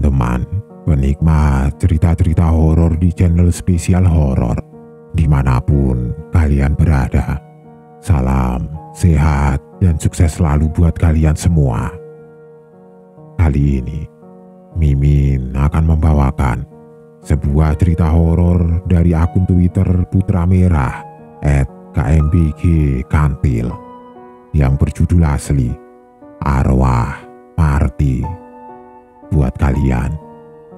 teman-teman, penikmat cerita-cerita horor di channel spesial horor, dimanapun kalian berada. Salam sehat dan sukses selalu buat kalian semua. Kali ini, Mimin akan membawakan sebuah cerita horor dari akun Twitter Putra Merah @KMBG_Kantil yang berjudul asli Arwah Marty. Buat kalian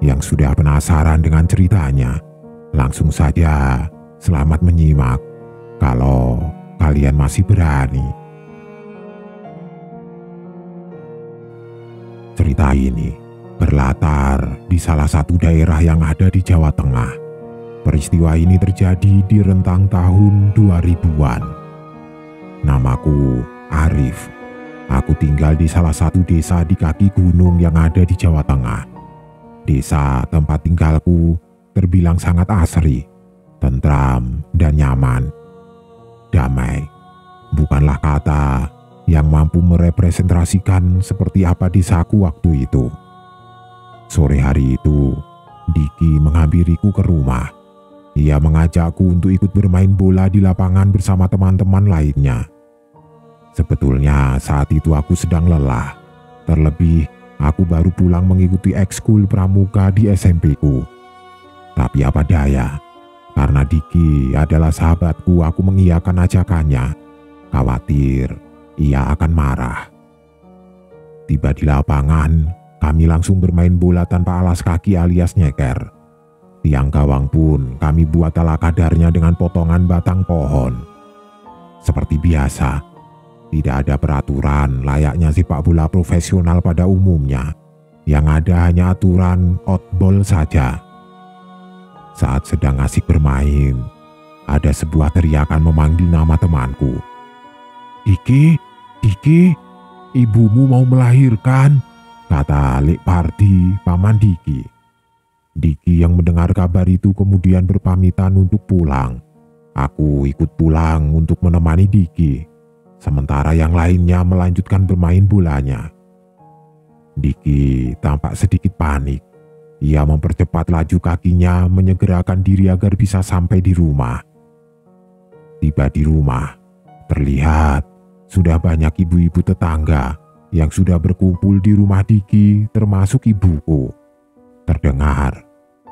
yang sudah penasaran dengan ceritanya, langsung saja selamat menyimak kalau kalian masih berani. Cerita ini berlatar di salah satu daerah yang ada di Jawa Tengah. Peristiwa ini terjadi di rentang tahun 2000-an. Namaku Arif. Aku tinggal di salah satu desa di kaki gunung yang ada di Jawa Tengah. Desa tempat tinggalku terbilang sangat asri, tentram, dan nyaman. Damai bukanlah kata yang mampu merepresentasikan seperti apa desaku waktu itu. Sore hari itu, Diki menghampiriku ke rumah. Ia mengajakku untuk ikut bermain bola di lapangan bersama teman-teman lainnya. Sebetulnya saat itu aku sedang lelah. Terlebih, aku baru pulang mengikuti ekskul pramuka di SMP-ku. Tapi apa daya, karena Diki adalah sahabatku, aku mengiyakan ajakannya. Khawatir ia akan marah. Tiba di lapangan, kami langsung bermain bola tanpa alas kaki alias nyeker. Tiang gawang pun kami buat ala kadarnya dengan potongan batang pohon. Seperti biasa, tidak ada peraturan layaknya sepak bola profesional pada umumnya. Yang ada hanya aturan outball saja. Saat sedang asik bermain, ada sebuah teriakan memanggil nama temanku. Diki, Diki, ibumu mau melahirkan, kata Lek Pardi, paman Diki. Diki yang mendengar kabar itu kemudian berpamitan untuk pulang. Aku ikut pulang untuk menemani Diki. Sementara yang lainnya melanjutkan bermain bolanya. Diki tampak sedikit panik. Ia mempercepat laju kakinya menyegerakan diri agar bisa sampai di rumah. Tiba di rumah, terlihat sudah banyak ibu-ibu tetangga yang sudah berkumpul di rumah Diki, termasuk ibuku. Terdengar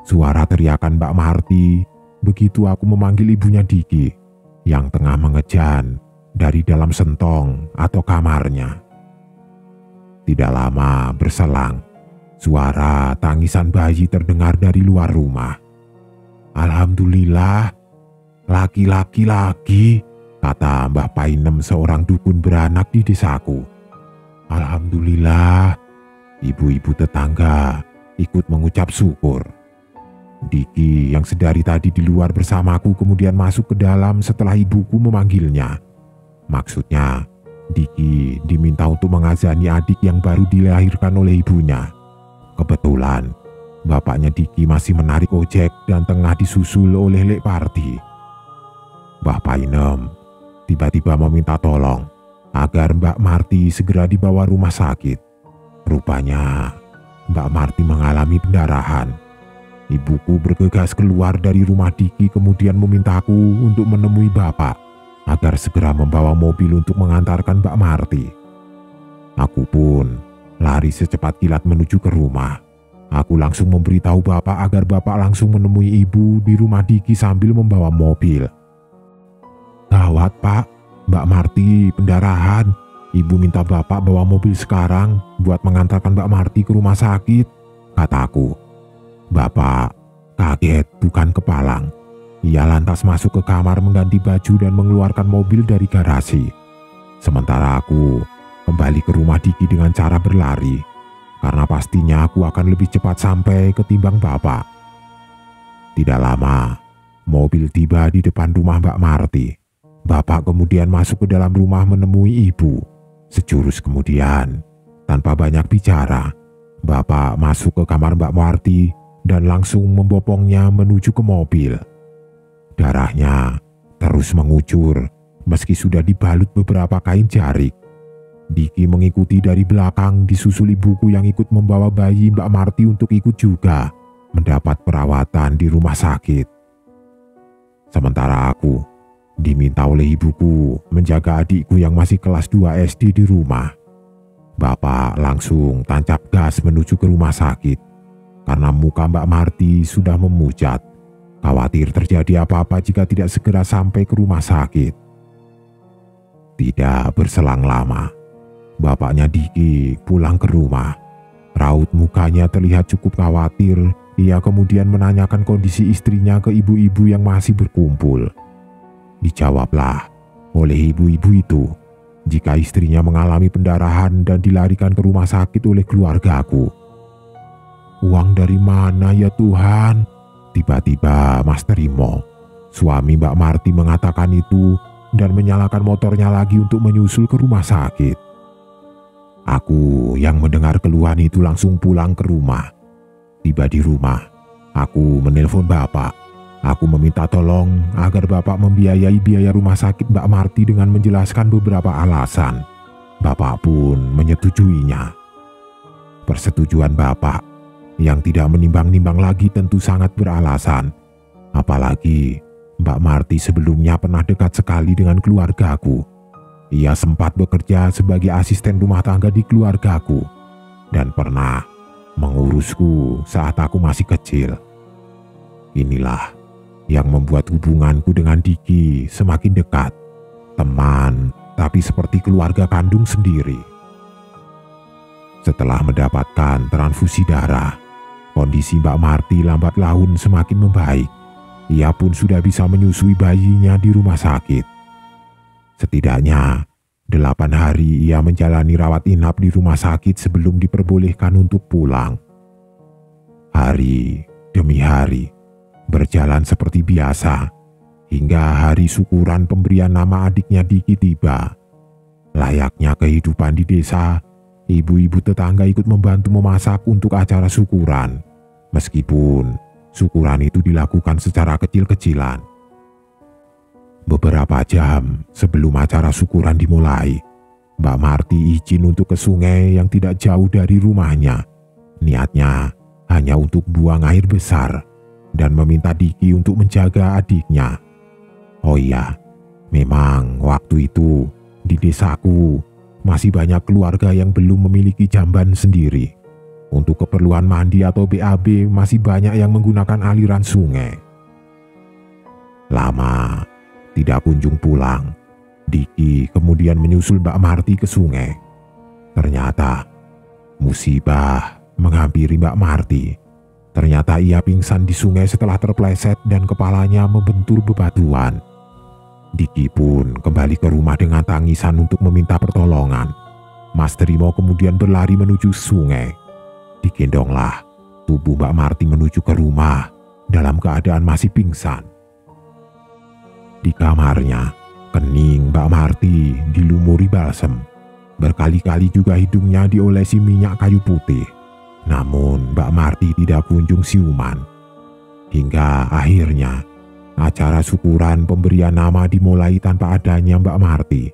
suara teriakan Mbak Marty begitu aku memanggil ibunya Diki yang tengah mengejan dari dalam sentong atau kamarnya. Tidak lama berselang, suara tangisan bayi terdengar dari luar rumah. Alhamdulillah, laki-laki lagi, kata Mbah Painem, seorang dukun beranak di desaku. Alhamdulillah, ibu-ibu tetangga ikut mengucap syukur. Diki yang sedari tadi di luar bersamaku kemudian masuk ke dalam setelah ibuku memanggilnya. Maksudnya, Diki diminta untuk mengazani adik yang baru dilahirkan oleh ibunya. Kebetulan, bapaknya Diki masih menarik ojek dan tengah disusul oleh Lek Pardi. Mbah Painem tiba-tiba meminta tolong agar Mbak Marty segera dibawa rumah sakit. Rupanya, Mbak Marty mengalami pendarahan. Ibuku bergegas keluar dari rumah Diki kemudian memintaku untuk menemui bapak agar segera membawa mobil untuk mengantarkan Mbak Marty. Aku pun lari secepat kilat menuju ke rumah. Aku langsung memberitahu bapak agar bapak langsung menemui ibu di rumah Diki sambil membawa mobil. Gawat pak, Mbak Marty pendarahan. Ibu minta bapak bawa mobil sekarang buat mengantarkan Mbak Marty ke rumah sakit, kataku. Bapak kaget bukan kepalang. Ia lantas masuk ke kamar mengganti baju dan mengeluarkan mobil dari garasi. Sementara aku kembali ke rumah Diki dengan cara berlari, karena pastinya aku akan lebih cepat sampai ketimbang bapak. Tidak lama, mobil tiba di depan rumah Mbak Marty. Bapak kemudian masuk ke dalam rumah menemui ibu. Sejurus kemudian, tanpa banyak bicara, bapak masuk ke kamar Mbak Marty dan langsung membopongnya menuju ke mobil. Darahnya terus mengucur meski sudah dibalut beberapa kain jarik. Diki mengikuti dari belakang disusul ibuku yang ikut membawa bayi Mbak Marti untuk ikut juga mendapat perawatan di rumah sakit. Sementara aku diminta oleh ibuku menjaga adikku yang masih kelas 2 SD di rumah. Bapak langsung tancap gas menuju ke rumah sakit karena muka Mbak Marti sudah memucat. Khawatir terjadi apa-apa jika tidak segera sampai ke rumah sakit. Tidak berselang lama, bapaknya Diki pulang ke rumah. Raut mukanya terlihat cukup khawatir. Ia kemudian menanyakan kondisi istrinya ke ibu-ibu yang masih berkumpul. Dijawablah oleh ibu-ibu itu jika istrinya mengalami pendarahan dan dilarikan ke rumah sakit oleh keluargaku. Uang dari mana ya Tuhan? Tiba-tiba Mas Trimo, suami Mbak Marti, mengatakan itu dan menyalakan motornya lagi untuk menyusul ke rumah sakit. Aku yang mendengar keluhan itu langsung pulang ke rumah. Tiba di rumah, aku menelpon bapak. Aku meminta tolong agar bapak membiayai biaya rumah sakit Mbak Marti dengan menjelaskan beberapa alasan. Bapak pun menyetujuinya. Persetujuan bapak yang tidak menimbang-nimbang lagi tentu sangat beralasan. Apalagi Mbak Marti sebelumnya pernah dekat sekali dengan keluargaku. Ia sempat bekerja sebagai asisten rumah tangga di keluargaku dan pernah mengurusku saat aku masih kecil. Inilah yang membuat hubunganku dengan Diki semakin dekat. Teman, tapi seperti keluarga kandung sendiri. Setelah mendapatkan transfusi darah, kondisi Mbak Marti lambat laun semakin membaik. Ia pun sudah bisa menyusui bayinya di rumah sakit. Setidaknya 8 hari ia menjalani rawat inap di rumah sakit sebelum diperbolehkan untuk pulang. Hari demi hari berjalan seperti biasa hingga hari syukuran pemberian nama adiknya Diki tiba. Layaknya kehidupan di desa, ibu-ibu tetangga ikut membantu memasak untuk acara syukuran. Meskipun syukuran itu dilakukan secara kecil-kecilan. Beberapa jam sebelum acara syukuran dimulai, Mbak Marti izin untuk ke sungai yang tidak jauh dari rumahnya. Niatnya hanya untuk buang air besar dan meminta Diki untuk menjaga adiknya. Oh iya, memang waktu itu di desaku masih banyak keluarga yang belum memiliki jamban sendiri. Untuk keperluan mandi atau BAB masih banyak yang menggunakan aliran sungai. Lama tidak kunjung pulang, Diki kemudian menyusul Mbak Marti ke sungai. Ternyata musibah menghampiri Mbak Marti. Ternyata ia pingsan di sungai setelah terpleset dan kepalanya membentur bebatuan. Diki pun kembali ke rumah dengan tangisan untuk meminta pertolongan. Mas Trimo kemudian berlari menuju sungai. Digendonglah tubuh Mbak Marti menuju ke rumah dalam keadaan masih pingsan. Di kamarnya, kening Mbak Marti dilumuri balsem. Berkali-kali juga hidungnya diolesi minyak kayu putih. Namun Mbak Marti tidak kunjung siuman. Hingga akhirnya acara syukuran pemberian nama dimulai tanpa adanya Mbak Marti.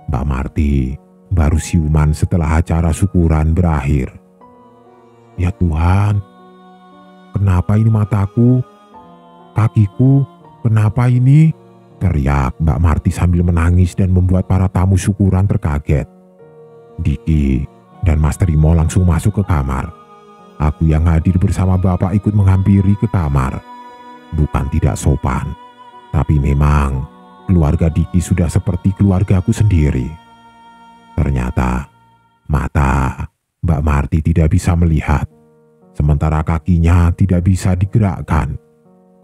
Mbak Marti baru siuman setelah acara syukuran berakhir. Ya Tuhan, kenapa ini mataku? Kakiku, kenapa ini? Teriak Mbak Marti sambil menangis dan membuat para tamu syukuran terkaget. Diki dan Mas Trimo langsung masuk ke kamar. Aku yang hadir bersama bapak ikut menghampiri ke kamar. Bukan tidak sopan, tapi memang keluarga Diki sudah seperti keluargaku sendiri. Ternyata mata Mbak Marti tidak bisa melihat, sementara kakinya tidak bisa digerakkan.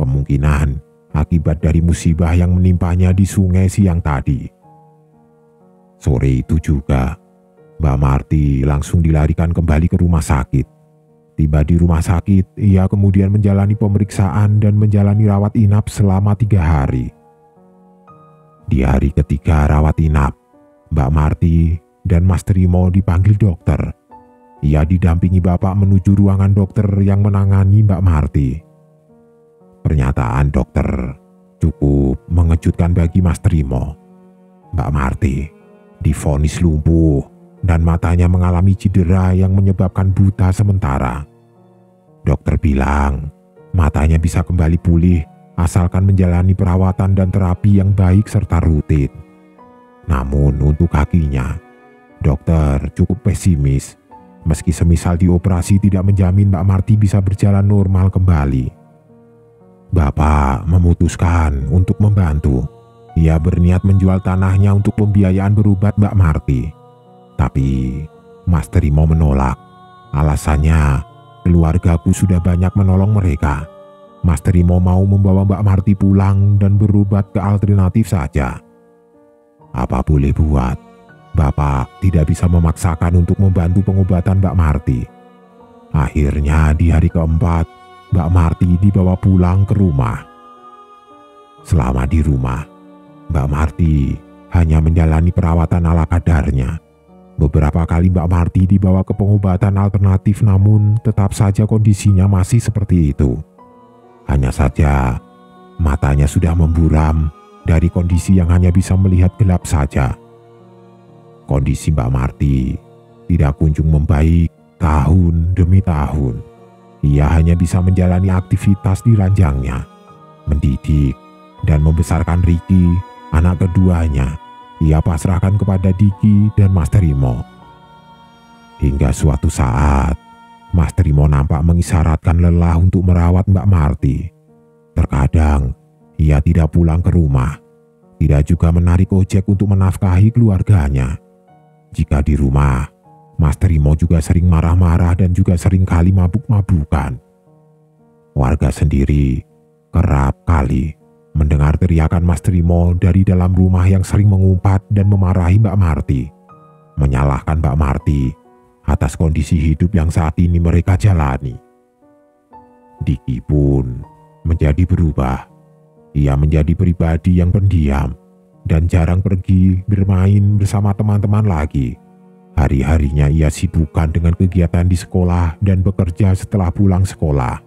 Kemungkinan akibat dari musibah yang menimpanya di sungai siang tadi. Sore itu juga, Mbak Marti langsung dilarikan kembali ke rumah sakit. Tiba di rumah sakit, ia kemudian menjalani pemeriksaan dan menjalani rawat inap selama 3 hari. Di hari ketiga rawat inap, Mbak Marti dan Mas Trimo dipanggil dokter. Ia didampingi bapak menuju ruangan dokter yang menangani Mbak Marti. Pernyataan dokter cukup mengejutkan bagi Mas Trimo. Mbak Marti divonis lumpuh dan matanya mengalami cedera yang menyebabkan buta sementara. Dokter bilang matanya bisa kembali pulih asalkan menjalani perawatan dan terapi yang baik serta rutin. Namun untuk kakinya, dokter cukup pesimis. Meski semisal dioperasi tidak menjamin Mbak Marti bisa berjalan normal kembali. Bapak memutuskan untuk membantu. Ia berniat menjual tanahnya untuk pembiayaan berobat Mbak Marti. Tapi Mas Trimo menolak. Alasannya, keluargaku sudah banyak menolong mereka. Mas Trimo mau membawa Mbak Marti pulang dan berobat ke alternatif saja. Apa boleh buat, Bapak tidak bisa memaksakan untuk membantu pengobatan Mbak Marti. Akhirnya di hari keempat, Mbak Marti dibawa pulang ke rumah. Selama di rumah, Mbak Marti hanya menjalani perawatan ala kadarnya. Beberapa kali Mbak Marti dibawa ke pengobatan alternatif, namun tetap saja kondisinya masih seperti itu. Hanya saja matanya sudah memburam dari kondisi yang hanya bisa melihat gelap saja. Kondisi Mbak Marti tidak kunjung membaik tahun demi tahun. Ia hanya bisa menjalani aktivitas di ranjangnya, mendidik dan membesarkan Ricky, anak keduanya. Ia pasrahkan kepada Diki dan Mas Trimo. Hingga suatu saat, Mas Trimo nampak mengisyaratkan lelah untuk merawat Mbak Marti. Terkadang, ia tidak pulang ke rumah, tidak juga menarik ojek untuk menafkahi keluarganya. Jika di rumah, Mas Trimo juga sering marah-marah dan juga sering kali mabuk-mabukan. Warga sendiri kerap kali mendengar teriakan Mas Trimo dari dalam rumah yang sering mengumpat dan memarahi Mbak Marti, menyalahkan Mbak Marti atas kondisi hidup yang saat ini mereka jalani. Diki pun menjadi berubah. Ia menjadi pribadi yang pendiam dan jarang pergi bermain bersama teman-teman lagi. Hari-harinya ia sibukkan dengan kegiatan di sekolah dan bekerja setelah pulang sekolah.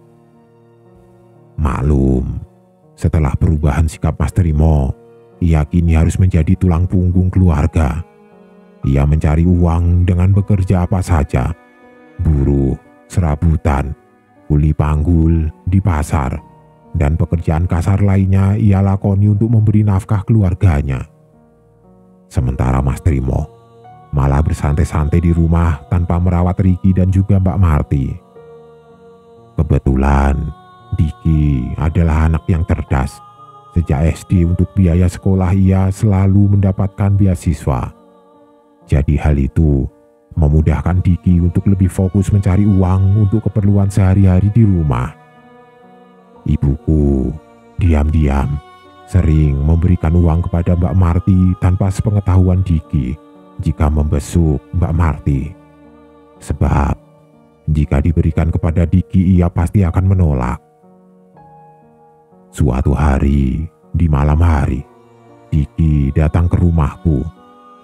Maklum, setelah perubahan sikap Mas Trimo, ia kini harus menjadi tulang punggung keluarga. Ia mencari uang dengan bekerja apa saja, buruh, serabutan, kuli panggul di pasar, dan pekerjaan kasar lainnya ia lakoni untuk memberi nafkah keluarganya. Sementara Mas Trimo malah bersantai-santai di rumah tanpa merawat Ricky dan juga Mbak Marti. Kebetulan Diki adalah anak yang cerdas. Sejak SD untuk biaya sekolah ia selalu mendapatkan beasiswa. Jadi hal itu memudahkan Diki untuk lebih fokus mencari uang untuk keperluan sehari-hari di rumah. Ibuku diam-diam sering memberikan uang kepada Mbak Marti tanpa sepengetahuan Diki jika membesuk Mbak Marti. Sebab jika diberikan kepada Diki ia pasti akan menolak. Suatu hari di malam hari, Diki datang ke rumahku.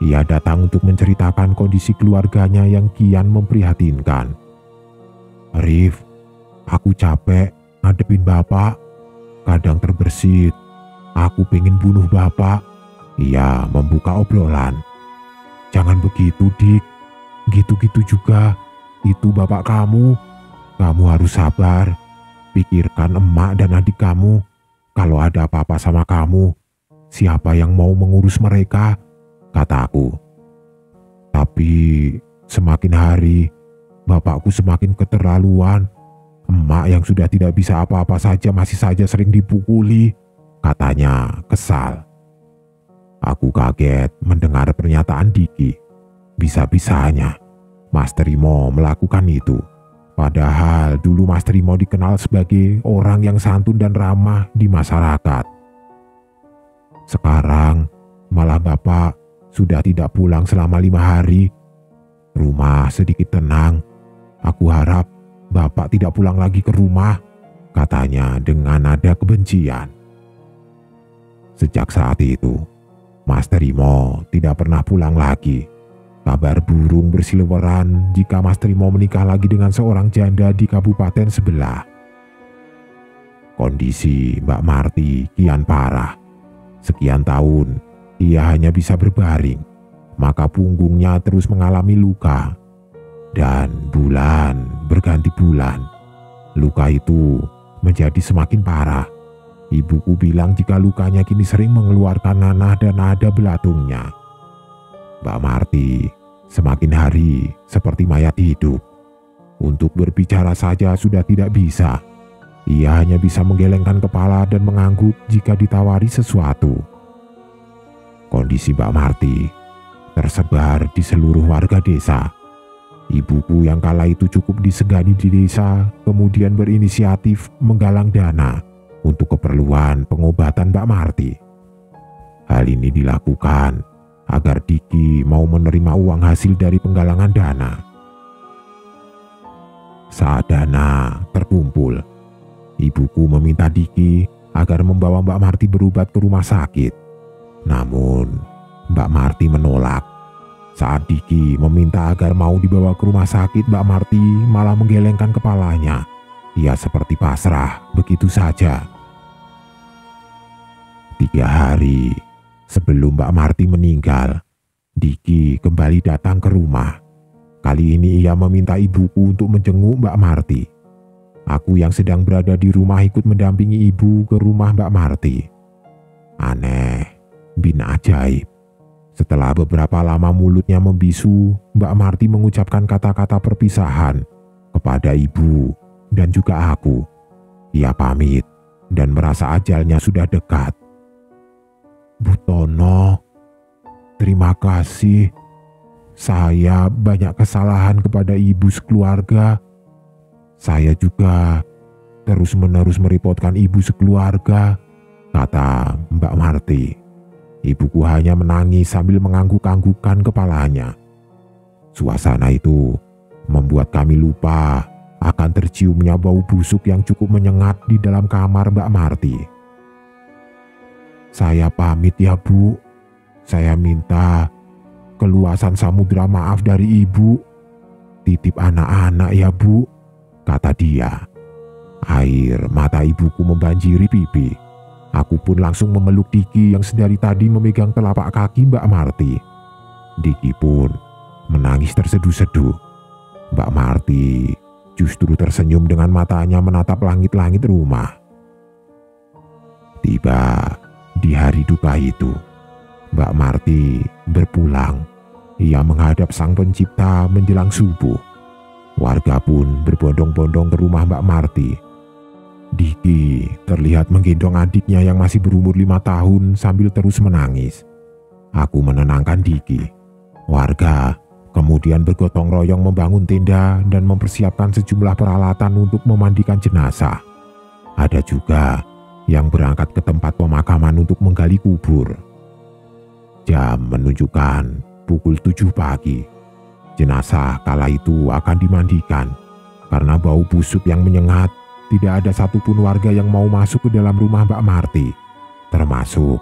Ia datang untuk menceritakan kondisi keluarganya yang kian memprihatinkan. "Rif, aku capek ngadepin bapak. Kadang terbersit. Aku pengen bunuh bapak." Ia membuka obrolan. "Jangan begitu, Dik. Gitu-gitu juga. Itu bapak kamu. Kamu harus sabar. Pikirkan emak dan adik kamu. Kalau ada apa-apa sama kamu, siapa yang mau mengurus mereka?" kataku. "Tapi semakin hari, bapakku semakin keterlaluan. Emak yang sudah tidak bisa apa-apa saja masih saja sering dipukuli," katanya kesal. Aku kaget mendengar pernyataan Diki. Bisa-bisanya Mas Trimo melakukan itu. Padahal dulu Mas Trimo dikenal sebagai orang yang santun dan ramah di masyarakat. Sekarang malah bapak sudah tidak pulang selama 5 hari. Rumah sedikit tenang. Aku harap bapak tidak pulang lagi ke rumah, katanya dengan nada kebencian. Sejak saat itu, Mas Trimo tidak pernah pulang lagi. Kabar burung berseliweran jika Mas Trimo menikah lagi dengan seorang janda di kabupaten sebelah. Kondisi Mbak Marti kian parah. Sekian tahun, ia hanya bisa berbaring. maka punggungnya terus mengalami luka. Dan bulan berganti bulan, luka itu menjadi semakin parah. Ibuku bilang jika lukanya kini sering mengeluarkan nanah dan ada belatungnya. Mbak Marti semakin hari seperti mayat hidup. Untuk berbicara saja sudah tidak bisa. Ia hanya bisa menggelengkan kepala dan mengangguk jika ditawari sesuatu. Kondisi Mbak Marti tersebar di seluruh warga desa. Ibuku yang kala itu cukup disegani di desa kemudian berinisiatif menggalang dana untuk keperluan pengobatan Mbak Marti. Hal ini dilakukan agar Diki mau menerima uang hasil dari penggalangan dana. Saat dana terkumpul, ibuku meminta Diki agar membawa Mbak Marti berobat ke rumah sakit. Namun, Mbak Marti menolak. Saat Diki meminta agar mau dibawa ke rumah sakit, Mbak Marti malah menggelengkan kepalanya. Ia seperti pasrah begitu saja. 3 hari sebelum Mbak Marti meninggal, Diki kembali datang ke rumah. Kali ini ia meminta ibuku untuk menjenguk Mbak Marti. Aku yang sedang berada di rumah ikut mendampingi ibu ke rumah Mbak Marti. Aneh, bin ajaib. Setelah beberapa lama mulutnya membisu, Mbak Marti mengucapkan kata-kata perpisahan kepada ibu dan juga aku. Ia pamit dan merasa ajalnya sudah dekat. Bu Tono, terima kasih. Saya banyak kesalahan kepada ibu sekeluarga. Saya juga terus-menerus merepotkan ibu sekeluarga, kata Mbak Marti. Ibuku hanya menangis sambil mengangguk-anggukkan kepalanya. Suasana itu membuat kami lupa akan terciumnya bau busuk yang cukup menyengat di dalam kamar Mbak Marti. Saya pamit ya Bu. Saya minta keluasan samudra maaf dari ibu. Titip anak-anak ya Bu, kata dia. Air mata ibuku membanjiri pipi. Aku pun langsung memeluk Diki yang sedari tadi memegang telapak kaki Mbak Marti. Diki pun menangis terseduh-seduh. Mbak Marti justru tersenyum dengan matanya menatap langit-langit rumah. Tiba di hari duka itu, Mbak Marti berpulang. Ia menghadap Sang Pencipta menjelang subuh. Warga pun berbondong-bondong ke rumah Mbak Marti. Diki terlihat menggendong adiknya yang masih berumur 5 tahun sambil terus menangis. Aku menenangkan Diki. Warga kemudian bergotong royong membangun tenda dan mempersiapkan sejumlah peralatan untuk memandikan jenazah. Ada juga yang berangkat ke tempat pemakaman untuk menggali kubur. Jam menunjukkan pukul 7 pagi. Jenazah kala itu akan dimandikan. Karena bau busuk yang menyengat, tidak ada satupun warga yang mau masuk ke dalam rumah Mbak Marti, termasuk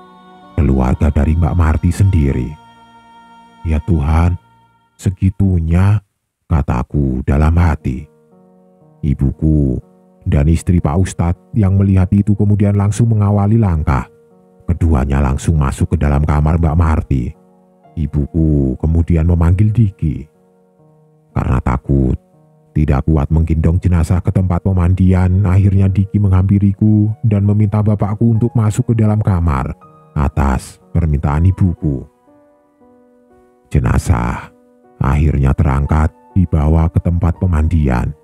keluarga dari Mbak Marti sendiri. Ya Tuhan, segitunya, kataku dalam hati. Ibuku dan istri Pak Ustadz yang melihat itu kemudian langsung mengawali langkah. Keduanya langsung masuk ke dalam kamar Mbak Marti. Ibuku kemudian memanggil Diki. Karena takut tidak kuat menggendong jenazah ke tempat pemandian, akhirnya Diki menghampiriku dan meminta bapakku untuk masuk ke dalam kamar atas permintaan ibuku. Jenazah akhirnya terangkat dibawa ke tempat pemandian.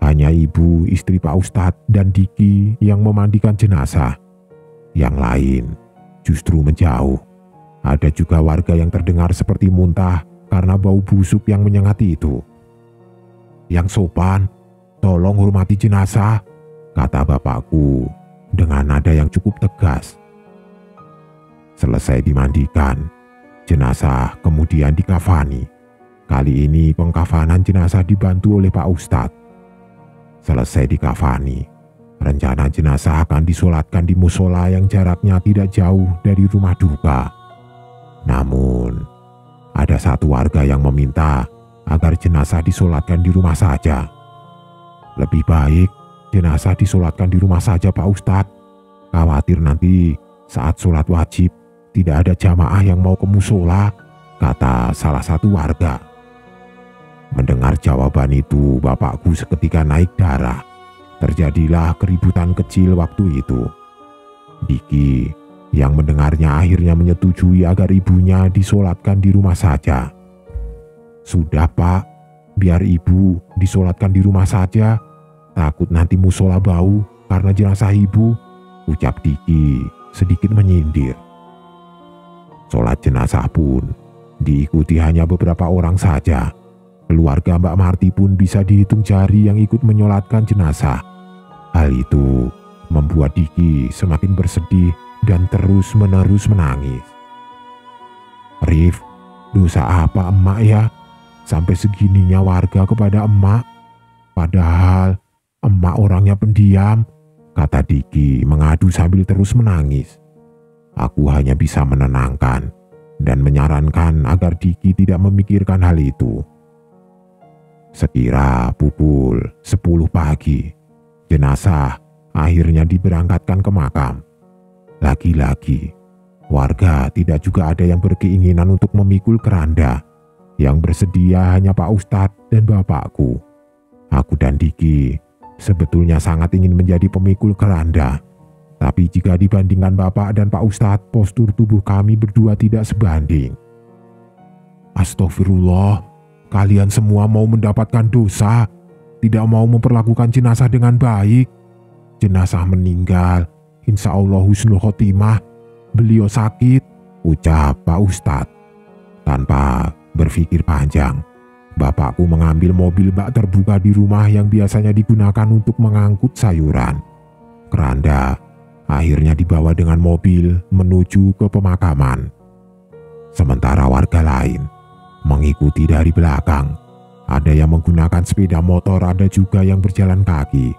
Hanya ibu, istri Pak Ustadz, dan Diki yang memandikan jenazah. Yang lain justru menjauh. Ada juga warga yang terdengar seperti muntah karena bau busuk yang menyengat itu. Yang sopan, tolong hormati jenazah, kata bapakku dengan nada yang cukup tegas. Selesai dimandikan, jenazah kemudian dikafani. Kali ini pengkafanan jenazah dibantu oleh Pak Ustadz. Selesai dikafani, rencana jenazah akan disolatkan di musola yang jaraknya tidak jauh dari rumah duka. Namun, ada satu warga yang meminta agar jenazah disolatkan di rumah saja. Lebih baik jenazah disolatkan di rumah saja Pak Ustadz. Khawatir nanti saat sholat wajib tidak ada jamaah yang mau ke musola, kata salah satu warga. Mendengar jawaban itu, bapakku seketika naik darah. Terjadilah keributan kecil waktu itu. Diki yang mendengarnya akhirnya menyetujui agar ibunya disolatkan di rumah saja. "Sudah Pak, biar ibu disolatkan di rumah saja. Takut nanti musola bau karena jenazah ibu," ucap Diki sedikit menyindir. Sholat jenazah pun diikuti hanya beberapa orang saja. Keluarga Mbak Marti pun bisa dihitung jari yang ikut menyolatkan jenazah. Hal itu membuat Diki semakin bersedih dan terus-menerus menangis. "Rif, dosa apa emak ya? Sampai segininya warga kepada emak. Padahal emak orangnya pendiam," kata Diki mengadu sambil terus menangis. Aku hanya bisa menenangkan dan menyarankan agar Diki tidak memikirkan hal itu. Sekira pukul 10 pagi, jenazah akhirnya diberangkatkan ke makam. Lagi-lagi, warga tidak juga ada yang berkeinginan untuk memikul keranda. Yang bersedia hanya Pak Ustadz dan bapakku. Aku dan Diki sebetulnya sangat ingin menjadi pemikul keranda. Tapi jika dibandingkan bapak dan Pak Ustadz, postur tubuh kami berdua tidak sebanding. "Astagfirullah, kalian semua mau mendapatkan dosa, tidak mau memperlakukan jenazah dengan baik. Jenazah meninggal, insya Allah husnul khotimah. Beliau sakit," ucap Pak Ustadz. Tanpa berpikir panjang, bapakku mengambil mobil bak terbuka di rumah yang biasanya digunakan untuk mengangkut sayuran. Keranda akhirnya dibawa dengan mobil menuju ke pemakaman. Sementara warga lain mengikuti dari belakang. Ada yang menggunakan sepeda motor, ada juga yang berjalan kaki.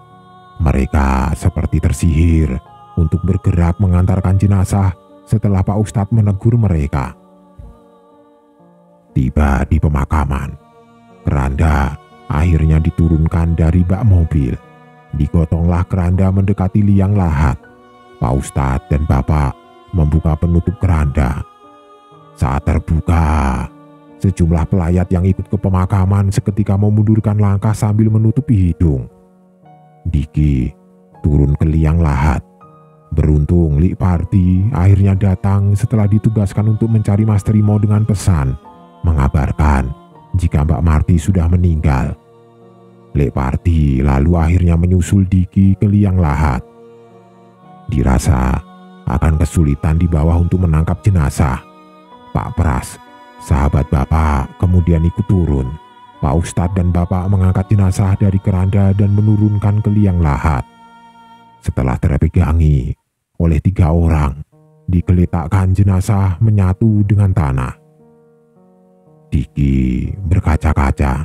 Mereka seperti tersihir untuk bergerak mengantarkan jenazah setelah Pak Ustadz menegur mereka. Tiba di pemakaman, keranda akhirnya diturunkan dari bak mobil. Digotonglah keranda mendekati liang lahat. Pak Ustadz dan Bapak membuka penutup keranda. Saat terbuka, sejumlah pelayat yang ikut ke pemakaman seketika memundurkan langkah sambil menutupi hidung. Diki turun ke liang lahat. Beruntung Lik Parti akhirnya datang setelah ditugaskan untuk mencari Mas Trimo dengan pesan mengabarkan jika Mbak Marti sudah meninggal. Lik Parti lalu akhirnya menyusul Diki ke liang lahat. Dirasa akan kesulitan di bawah untuk menangkap jenazah. Pak Pras, sahabat Bapak, kemudian ikut turun. Pak Ustadz dan Bapak mengangkat jenazah dari keranda dan menurunkan ke liang lahat. Setelah terpegangi oleh 3 orang, digeletakkan jenazah menyatu dengan tanah. Diki berkaca-kaca.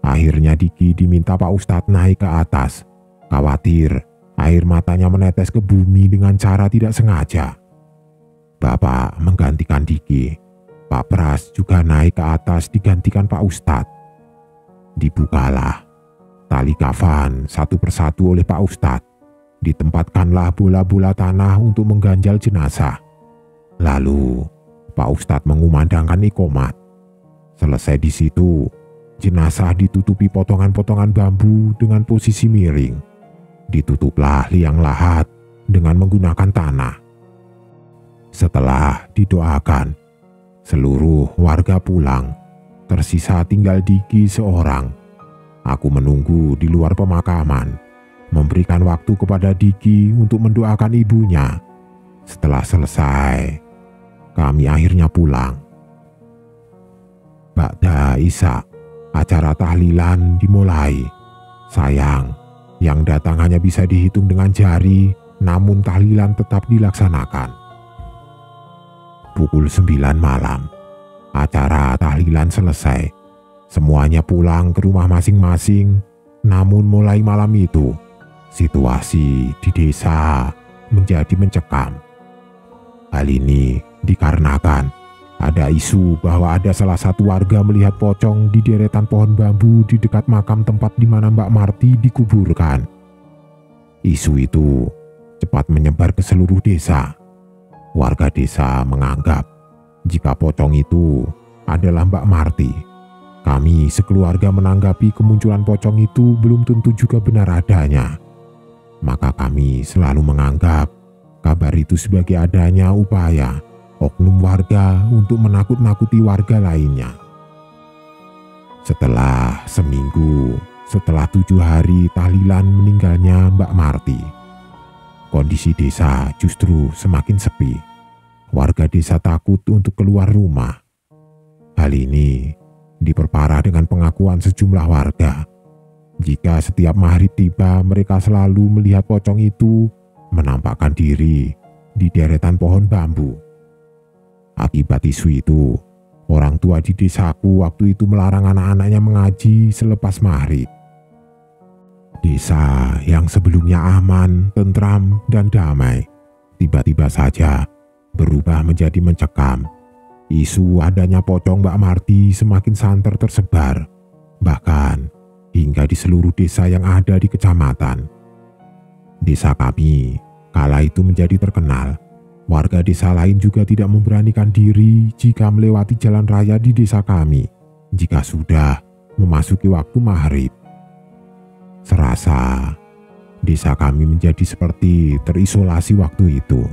Akhirnya Diki diminta Pak Ustadz naik ke atas. Khawatir air matanya menetes ke bumi dengan cara tidak sengaja. Bapak menggantikan Diki. Pak Pras juga naik ke atas digantikan Pak Ustadz. Dibukalah tali kafan satu persatu oleh Pak Ustadz. Ditempatkanlah bola-bola tanah untuk mengganjal jenazah. Lalu Pak Ustadz mengumandangkan iqomat. Selesai di situ, jenazah ditutupi potongan-potongan bambu dengan posisi miring. Ditutuplah liang lahat dengan menggunakan tanah. Setelah didoakan, seluruh warga pulang. Tersisa tinggal Diki seorang. Aku menunggu di luar pemakaman, memberikan waktu kepada Diki untuk mendoakan ibunya. Setelah selesai, kami akhirnya pulang. Ba'da Isya, acara tahlilan dimulai. Sayang, yang datang hanya bisa dihitung dengan jari, namun tahlilan tetap dilaksanakan. Pukul 9 malam, acara tahlilan selesai. Semuanya pulang ke rumah masing-masing. Namun mulai malam itu, situasi di desa menjadi mencekam. Hal ini dikarenakan ada isu bahwa ada salah satu warga melihat pocong di deretan pohon bambu di dekat makam tempat di mana Mbak Marti dikuburkan. Isu itu cepat menyebar ke seluruh desa. Warga desa menganggap jika pocong itu adalah Mbak Marti. Kami sekeluarga menanggapi kemunculan pocong itu belum tentu juga benar adanya. Maka kami selalu menganggap kabar itu sebagai adanya upaya oknum warga untuk menakut-nakuti warga lainnya. Setelah seminggu, setelah 7 hari tahlilan meninggalnya Mbak Marti, kondisi desa justru semakin sepi. Warga desa takut untuk keluar rumah. Hal ini diperparah dengan pengakuan sejumlah warga. Jika setiap maghrib tiba, mereka selalu melihat pocong itu menampakkan diri di deretan pohon bambu. Akibat isu itu, orang tua di desaku waktu itu melarang anak-anaknya mengaji selepas maghrib. Desa yang sebelumnya aman, tentram, dan damai, tiba-tiba saja berubah menjadi mencekam. Isu adanya pocong Mbak Marti semakin santer tersebar, bahkan hingga di seluruh desa yang ada di kecamatan. Desa kami kala itu menjadi terkenal. Warga desa lain juga tidak memberanikan diri jika melewati jalan raya di desa kami jika sudah memasuki waktu maghrib. Serasa desa kami menjadi seperti terisolasi waktu itu.